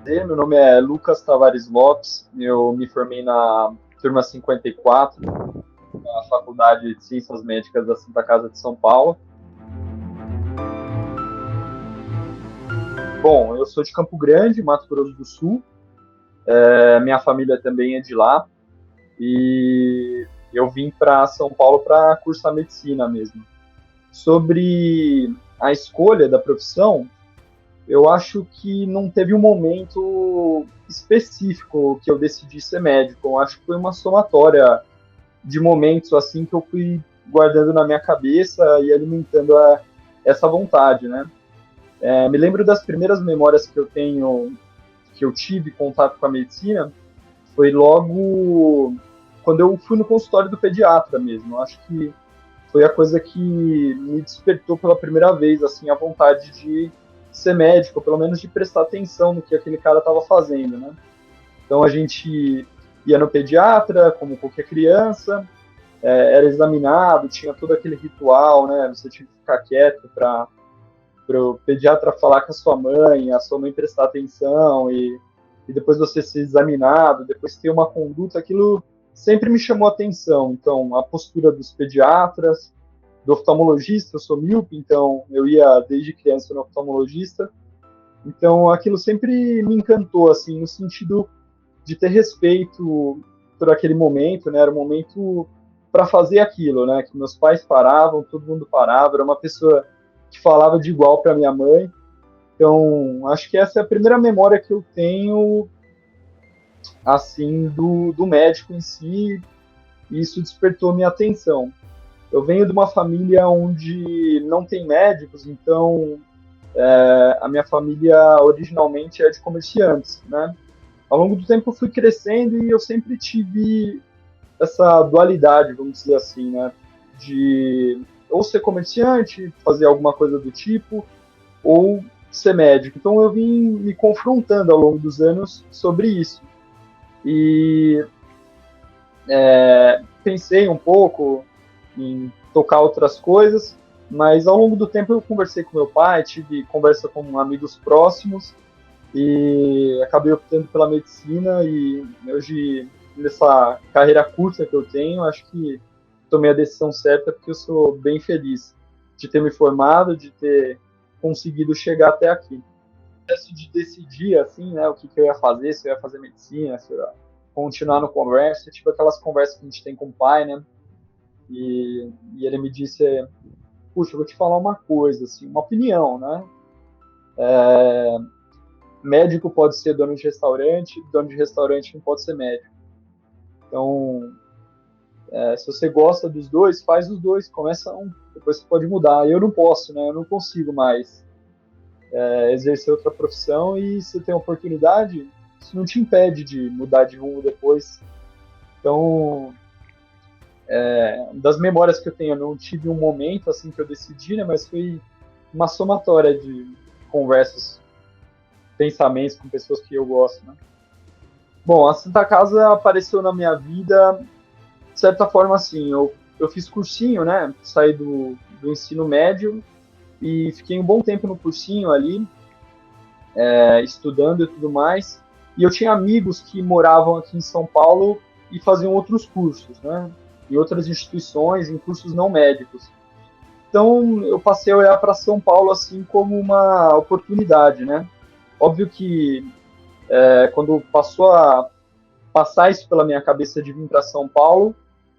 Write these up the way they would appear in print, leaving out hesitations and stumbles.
Meu nome é Lucas Tavares Lopes, eu me formei na turma 54, na Faculdade de Ciências Médicas da Santa Casa de São Paulo. Bom, eu sou de Campo Grande, Mato Grosso do Sul, minha família também é de lá, e eu vim para São Paulo para cursar medicina mesmo. Sobre a escolha da profissão, eu acho que não teve um momento específico que eu decidi ser médico. Eu acho que foi uma somatória de momentos assim que eu fui guardando na minha cabeça e alimentando essa vontade, né? Me lembro das primeiras memórias que eu tenho, que eu tive contato com a medicina, foi logo quando eu fui no consultório do pediatra mesmo. Eu acho que foi a coisa que me despertou pela primeira vez, assim, a vontade de ser médico, ou pelo menos de prestar atenção no que aquele cara estava fazendo, né? Então a gente ia no pediatra, como qualquer criança, era examinado, tinha todo aquele ritual, né? Você tinha que ficar quieto para o pediatra falar com a sua mãe prestar atenção e depois você ser examinado, depois ter uma conduta, aquilo sempre me chamou a atenção. Então, a postura dos pediatras, do oftalmologista, eu sou míope, então eu ia desde criança no oftalmologista. Então, aquilo sempre me encantou, assim, no sentido de ter respeito por aquele momento, né? Era um momento para fazer aquilo, né? Que meus pais paravam, todo mundo parava, era uma pessoa que falava de igual para minha mãe. Então, acho que essa é a primeira memória que eu tenho, assim, do médico em si, e isso despertou minha atenção. Eu venho de uma família onde não tem médicos, então a minha família originalmente é de comerciantes, né? Ao longo do tempo eu fui crescendo e eu sempre tive essa dualidade, vamos dizer assim, né? De ou ser comerciante, fazer alguma coisa do tipo, ou ser médico. Então eu vim me confrontando ao longo dos anos sobre isso. E pensei um pouco em tocar outras coisas, mas ao longo do tempo eu conversei com meu pai, tive conversa com amigos próximos e acabei optando pela medicina e hoje, nessa carreira curta que eu tenho, acho que tomei a decisão certa porque eu sou bem feliz de ter me formado, de ter conseguido chegar até aqui. O processo de decidir, assim, né, o que eu ia fazer, se eu ia fazer medicina, se eu ia continuar no comércio, tipo aquelas conversas que a gente tem com o pai, né, e ele me disse, puxa, eu vou te falar uma coisa, assim, uma opinião, né, médico pode ser dono de restaurante não pode ser médico. Então, se você gosta dos dois, faz os dois, começa um, depois você pode mudar. Eu não posso, né? Eu não consigo mais exercer outra profissão e se tem oportunidade, isso não te impede de mudar de rumo depois. Então, das memórias que eu tenho, eu não tive um momento assim que eu decidi, né? Mas foi uma somatória de conversas, pensamentos com pessoas que eu gosto, né? Bom, a Santa Casa apareceu na minha vida, de certa forma, assim, eu fiz cursinho, né? Saí do ensino médio e fiquei um bom tempo no cursinho ali, estudando e tudo mais. E eu tinha amigos que moravam aqui em São Paulo e faziam outros cursos, né? Em outras instituições, em cursos não médicos. Então, eu passei a olhar para São Paulo assim como uma oportunidade, né? Óbvio que quando passou a passar isso pela minha cabeça de vir para São Paulo,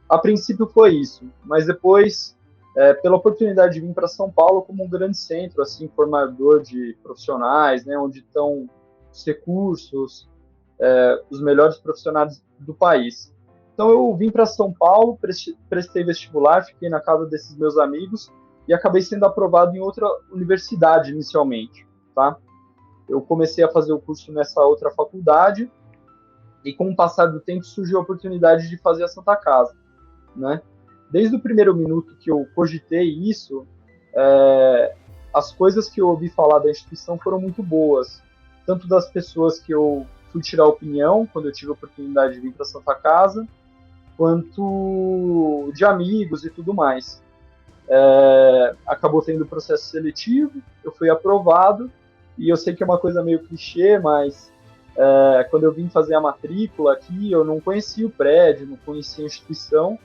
a princípio foi isso, mas depois, pela oportunidade de vir para São Paulo como um grande centro, assim, formador de profissionais, né, onde estão os recursos, os melhores profissionais do país. Então eu vim para São Paulo, prestei vestibular, fiquei na casa desses meus amigos e acabei sendo aprovado em outra universidade inicialmente, tá? Eu comecei a fazer o curso nessa outra faculdade e com o passar do tempo surgiu a oportunidade de fazer a Santa Casa, né? Desde o primeiro minuto que eu cogitei isso, as coisas que eu ouvi falar da instituição foram muito boas, tanto das pessoas que eu fui tirar opinião quando eu tive a oportunidade de vir para a Santa Casa, quanto de amigos e tudo mais. Acabou tendo processo seletivo, eu fui aprovado, e eu sei que é uma coisa meio clichê, mas Quando eu vim fazer a matrícula aqui, eu não conhecia o prédio, não conhecia a instituição,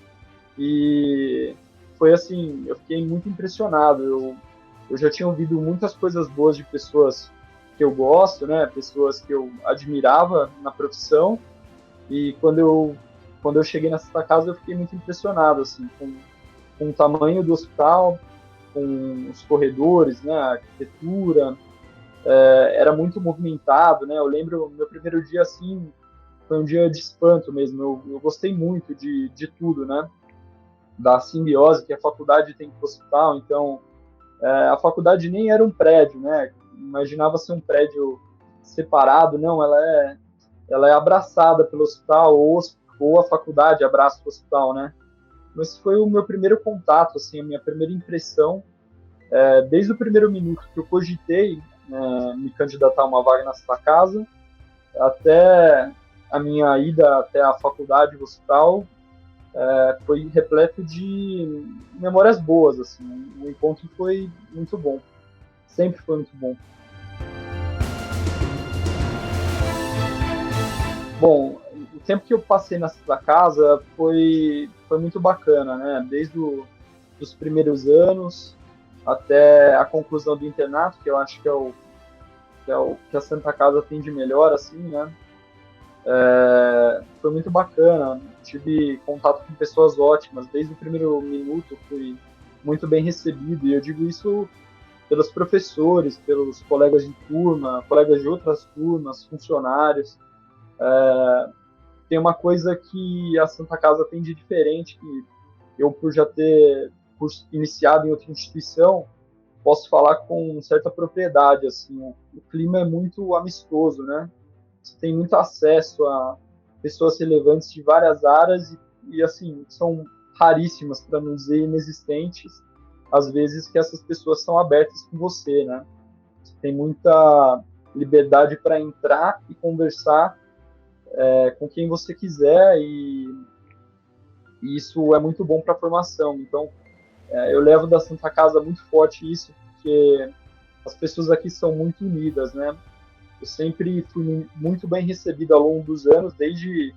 e foi assim, eu fiquei muito impressionado. Eu já tinha ouvido muitas coisas boas de pessoas que eu gosto, né, pessoas que eu admirava na profissão, e quando eu cheguei nessa casa, eu fiquei muito impressionado, assim, com o tamanho do hospital, com os corredores, né, a arquitetura, era muito movimentado, né, eu lembro, meu primeiro dia, assim, foi um dia de espanto mesmo, eu gostei muito de tudo, né, da simbiose que a faculdade tem com o hospital, então, a faculdade nem era um prédio, né, imaginava ser um prédio separado, não, ela é abraçada pelo hospital, ou a faculdade abraça o hospital, né, mas foi o meu primeiro contato, assim, a minha primeira impressão, desde o primeiro minuto que eu cogitei me candidatar a uma vaga nessa casa, até a minha ida até a faculdade, o hospital, foi repleto de memórias boas, assim, o encontro foi muito bom, sempre foi muito bom. Bom, o tempo que eu passei nessa casa foi muito bacana, né? Desde os primeiros anos até a conclusão do internato, que eu acho que é o que a Santa Casa tem de melhor, assim, né? Foi muito bacana, tive contato com pessoas ótimas, desde o primeiro minuto fui muito bem recebido, e eu digo isso pelos professores, pelos colegas de turma, colegas de outras turmas, funcionários. Tem uma coisa que a Santa Casa tem de diferente, que eu, por já ter iniciado em outra instituição, posso falar com certa propriedade, assim, o clima é muito amistoso, né? Você tem muito acesso a pessoas relevantes de várias áreas e assim, são raríssimas, para não dizer inexistentes, às vezes que essas pessoas são abertas com você, né? Você tem muita liberdade para entrar e conversar com quem você quiser e isso é muito bom para a formação. Então, eu levo da Santa Casa muito forte isso, porque as pessoas aqui são muito unidas, né? Eu sempre fui muito bem recebido ao longo dos anos, desde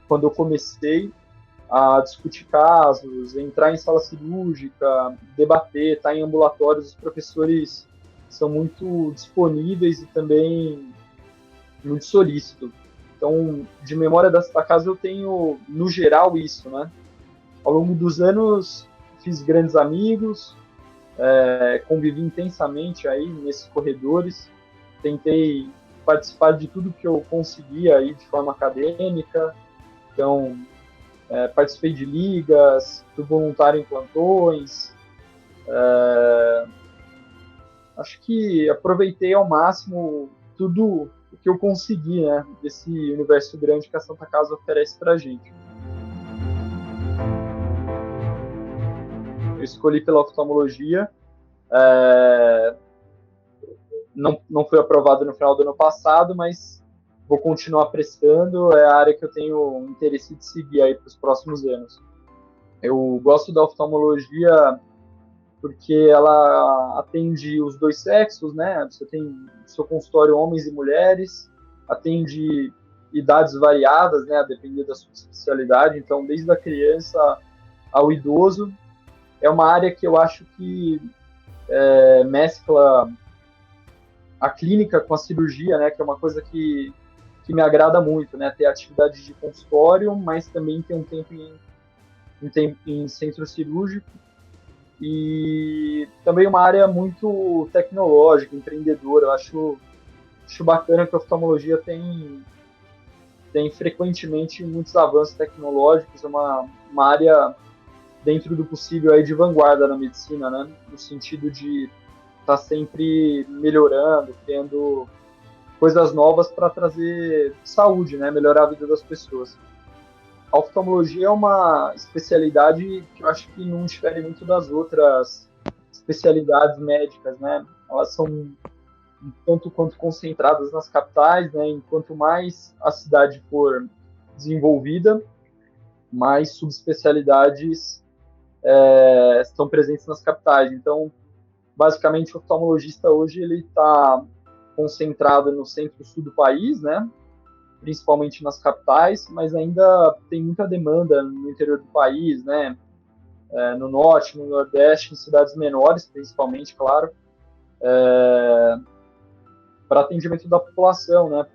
quando eu comecei a discutir casos, entrar em sala cirúrgica, debater, estar em ambulatórios, os professores são muito disponíveis e também muito solícitos. Então, de memória da casa, eu tenho, no geral, isso, né? Ao longo dos anos, fiz grandes amigos, convivi intensamente aí nesses corredores, tentei participar de tudo que eu conseguia aí de forma acadêmica, então participei de ligas, fui voluntário em plantões, acho que aproveitei ao máximo tudo o que eu consegui, né, desse universo grande que a Santa Casa oferece pra gente. Eu escolhi pela oftalmologia, não fui aprovado no final do ano passado, mas vou continuar prestando, é a área que eu tenho interesse de seguir aí para os próximos anos. Eu gosto da oftalmologia porque ela atende os dois sexos, né? Você tem no seu consultório homens e mulheres, atende idades variadas, né? A depender da sua especialidade, então desde a criança ao idoso. É uma área que eu acho que mescla a clínica com a cirurgia, né? Que é uma coisa que me agrada muito, né? Ter atividade de consultório, mas também ter um tempo em centro cirúrgico e também uma área muito tecnológica, empreendedora. Eu acho bacana que a oftalmologia tem frequentemente muitos avanços tecnológicos, é uma área dentro do possível aí de vanguarda na medicina, né? No sentido de estar sempre melhorando, tendo coisas novas para trazer saúde, né? Melhorar a vida das pessoas. A oftalmologia é uma especialidade que eu acho que não difere muito das outras especialidades médicas, né? Elas são um tanto quanto concentradas nas capitais, né? Enquanto mais a cidade for desenvolvida, mais subespecialidades estão presentes nas capitais. Então, basicamente, o oftalmologista hoje ele está concentrada no centro-sul do país, né? Principalmente nas capitais, mas ainda tem muita demanda no interior do país, né? No norte, no nordeste, em cidades menores, principalmente, claro, para atendimento da população, né?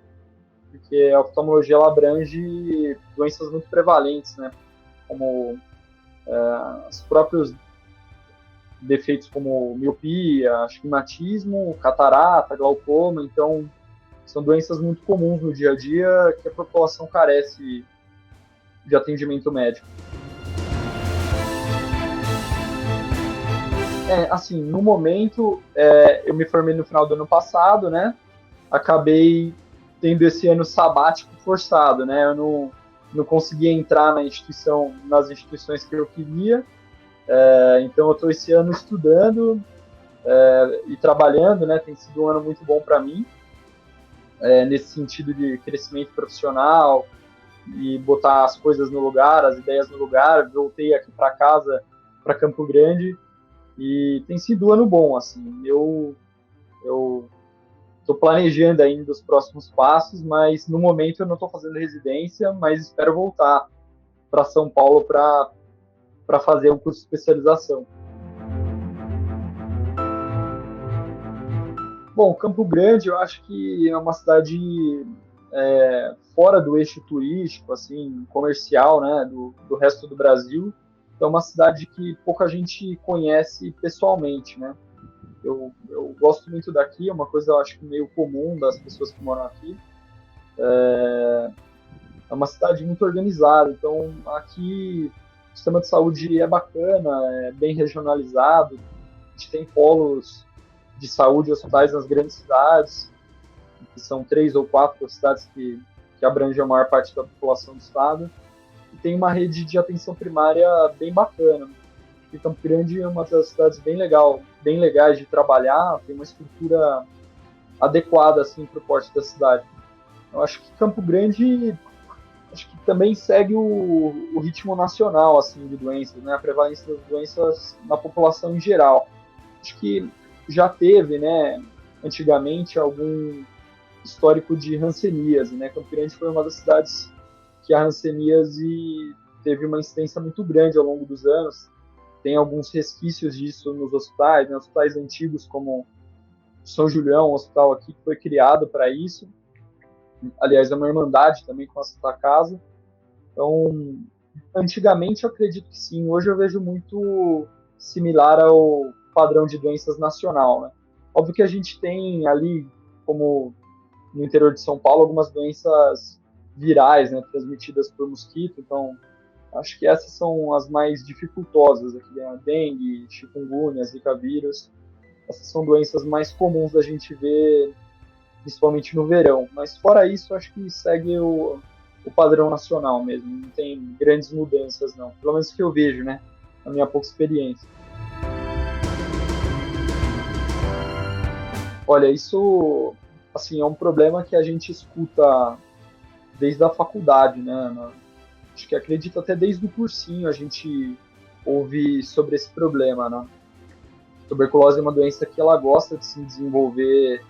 Porque a oftalmologia ela abrange doenças muito prevalentes, né? Como os próprios defeitos como miopia, astigmatismo, catarata, glaucoma. Então, são doenças muito comuns no dia a dia que a população carece de atendimento médico. Assim, no momento, eu me formei no final do ano passado, né? Acabei tendo esse ano sabático forçado, né? Eu não consegui entrar nas instituições que eu queria. Então, eu estou esse ano estudando e trabalhando, né? Tem sido um ano muito bom para mim, nesse sentido de crescimento profissional e botar as coisas no lugar, as ideias no lugar. Voltei aqui para casa, para Campo Grande, e tem sido um ano bom, assim. Eu estou planejando ainda os próximos passos, mas no momento eu não estou fazendo residência, mas espero voltar para São Paulo para fazer um curso de especialização. Bom, Campo Grande eu acho que é uma cidade fora do eixo turístico, assim, comercial, né, do resto do Brasil. Então, é uma cidade que pouca gente conhece pessoalmente, né? Eu gosto muito daqui, é uma coisa eu acho que meio comum das pessoas que moram aqui. É uma cidade muito organizada, então aqui o sistema de saúde é bacana, é bem regionalizado, a gente tem polos de saúde e hospitais nas grandes cidades, que são 3 ou 4 cidades que abrangem a maior parte da população do estado, e tem uma rede de atenção primária bem bacana. E Campo Grande é uma das cidades bem legais de trabalhar, tem uma estrutura adequada assim, para o porte da cidade. Eu acho que Campo Grande também segue o ritmo nacional assim, de doenças, né? A prevalência das doenças na população em geral. Acho que já teve, né, antigamente, algum histórico de hanseníase, né? Campo Grande foi uma das cidades que a hanseníase teve uma incidência muito grande ao longo dos anos. Tem alguns resquícios disso nos hospitais, né? Hospitais antigos como São Julião, um hospital aqui que foi criado para isso. Aliás, é uma irmandade também com a Santa Casa. Então, antigamente eu acredito que sim. Hoje eu vejo muito similar ao padrão de doenças nacional, né? Óbvio que a gente tem ali, como no interior de São Paulo, algumas doenças virais, né, transmitidas por mosquito. Então, acho que essas são as mais dificultosas aqui, né? Dengue, chikungunya, zika vírus. Essas são doenças mais comuns da gente ver, principalmente no verão. Mas fora isso, acho que segue o padrão nacional mesmo. Não tem grandes mudanças, não. Pelo menos que eu vejo, né? Na minha pouca experiência. Olha, isso assim, é um problema que a gente escuta desde a faculdade, né? Acho que acredito até desde o cursinho a gente ouve sobre esse problema, né? Tuberculose é uma doença que ela gosta de se desenvolver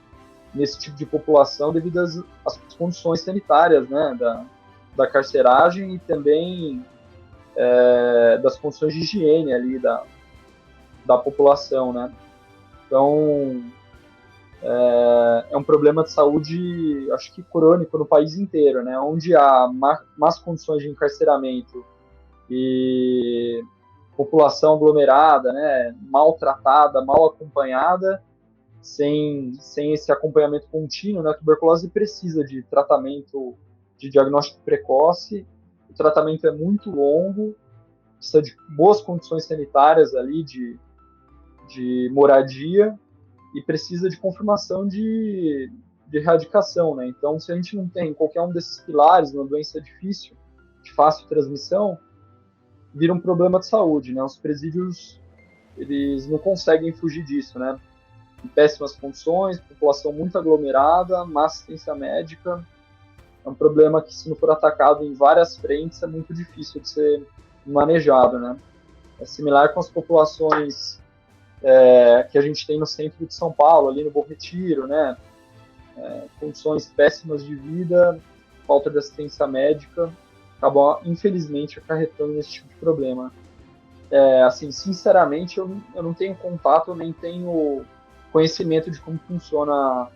nesse tipo de população devido às condições sanitárias, né? Da carceragem e também das condições de higiene ali da população, né? Então, é um problema de saúde, acho que crônico no país inteiro, né? Onde há más condições de encarceramento e população aglomerada, né? Maltratada, mal acompanhada, sem esse acompanhamento contínuo, né? A tuberculose precisa de tratamento de diagnóstico precoce. O tratamento é muito longo, precisa de boas condições sanitárias ali, de moradia, e precisa de confirmação de erradicação, né? Então, se a gente não tem qualquer um desses pilares, uma doença difícil, de fácil transmissão, vira um problema de saúde, né? Os presídios, eles não conseguem fugir disso, né? Em péssimas condições, população muito aglomerada, má assistência médica. É um problema que, se não for atacado em várias frentes, é muito difícil de ser manejado, né? É similar com as populações que a gente tem no centro de São Paulo, ali no Bom Retiro, né? condições péssimas de vida, falta de assistência médica, acabam, infelizmente, acarretando nesse tipo de problema. Assim, sinceramente, eu não tenho contato, nem tenho conhecimento de como funciona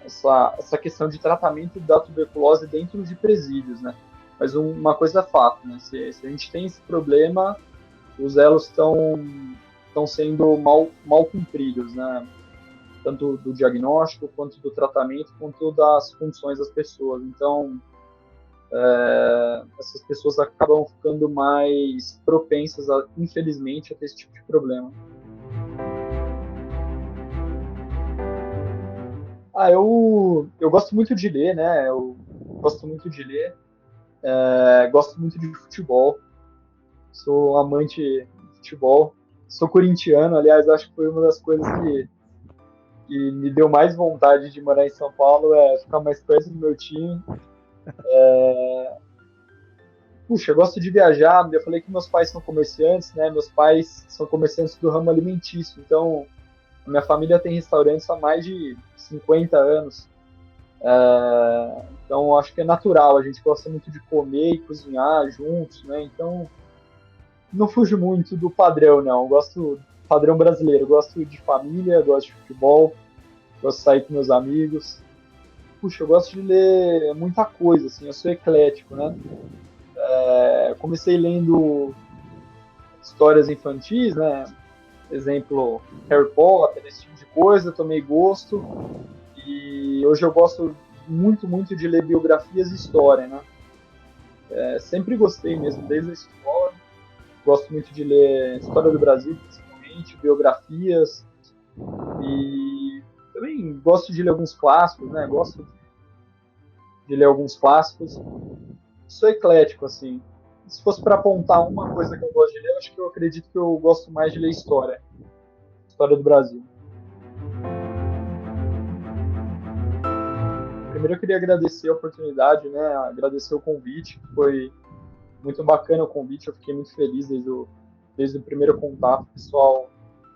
essa questão de tratamento da tuberculose dentro de presídios, né? Mas uma coisa é fato, né? Se a gente tem esse problema, os elos estão sendo mal cumpridos, né? Tanto do diagnóstico, quanto do tratamento, quanto das condições das pessoas. Então, essas pessoas acabam ficando mais propensas, infelizmente, a ter esse tipo de problema. Eu gosto muito de ler, né? Eu gosto muito de ler, gosto muito de futebol, sou amante de futebol, sou corintiano, aliás, acho que foi uma das coisas que me deu mais vontade de morar em São Paulo, ficar mais perto do meu time. Puxa, eu gosto de viajar, eu falei que meus pais são comerciantes, né? Meus pais são comerciantes do ramo alimentício, então a minha família tem restaurantes há mais de 50 anos. Então acho que é natural, a gente gosta muito de comer e cozinhar juntos, né? Então não fujo muito do padrão, não. Eu gosto do padrão brasileiro, eu gosto de família, gosto de futebol, gosto de sair com meus amigos. Puxa, eu gosto de ler muita coisa, assim, eu sou eclético, né? Comecei lendo histórias infantis, né? Exemplo, Harry Potter, esse tipo de coisa, tomei gosto. E hoje eu gosto muito, muito de ler biografias e história, né? Sempre gostei mesmo, desde a escola. Gosto muito de ler história do Brasil, principalmente, biografias. E também gosto de ler alguns clássicos, né? Gosto de ler alguns clássicos. Sou eclético, assim. Se fosse para apontar uma coisa que eu gosto de ler, acho que eu acredito que eu gosto mais de ler história. História do Brasil. Primeiro eu queria agradecer a oportunidade, né? Agradecer o convite, foi muito bacana o convite, eu fiquei muito feliz desde o primeiro contato, pessoal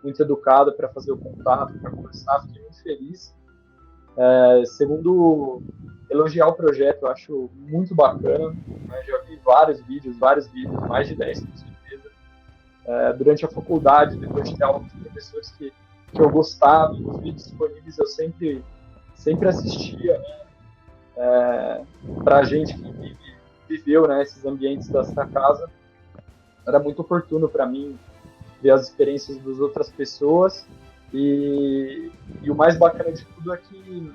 muito educado para fazer o contato, para conversar, fiquei muito feliz. Segundo, elogiar o projeto, eu acho muito bacana, né? Já vi vários vídeos, mais de 10 com certeza. Durante a faculdade, depois de ter aula com os professores que eu gostava, os vídeos disponíveis eu sempre assistia, né? Para a gente que viveu, né, esses ambientes dessa casa, era muito oportuno para mim ver as experiências das outras pessoas e o mais bacana de tudo é que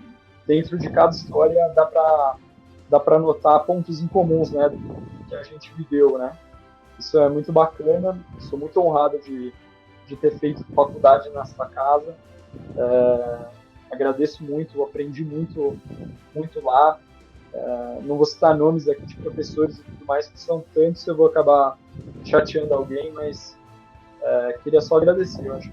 dentro de cada história dá para notar pontos em comuns, né, do que a gente viveu, né. Isso é muito bacana, sou muito honrado de ter feito faculdade nessa casa. Agradeço muito, aprendi muito, muito lá. Não vou citar nomes aqui de professores e tudo mais, que são tantos, eu vou acabar chateando alguém, mas queria só agradecer. Eu acho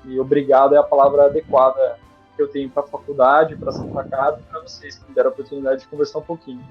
que obrigado é a palavra adequada que eu tenho para a faculdade, para a Santa Casa e para vocês que me deram a oportunidade de conversar um pouquinho.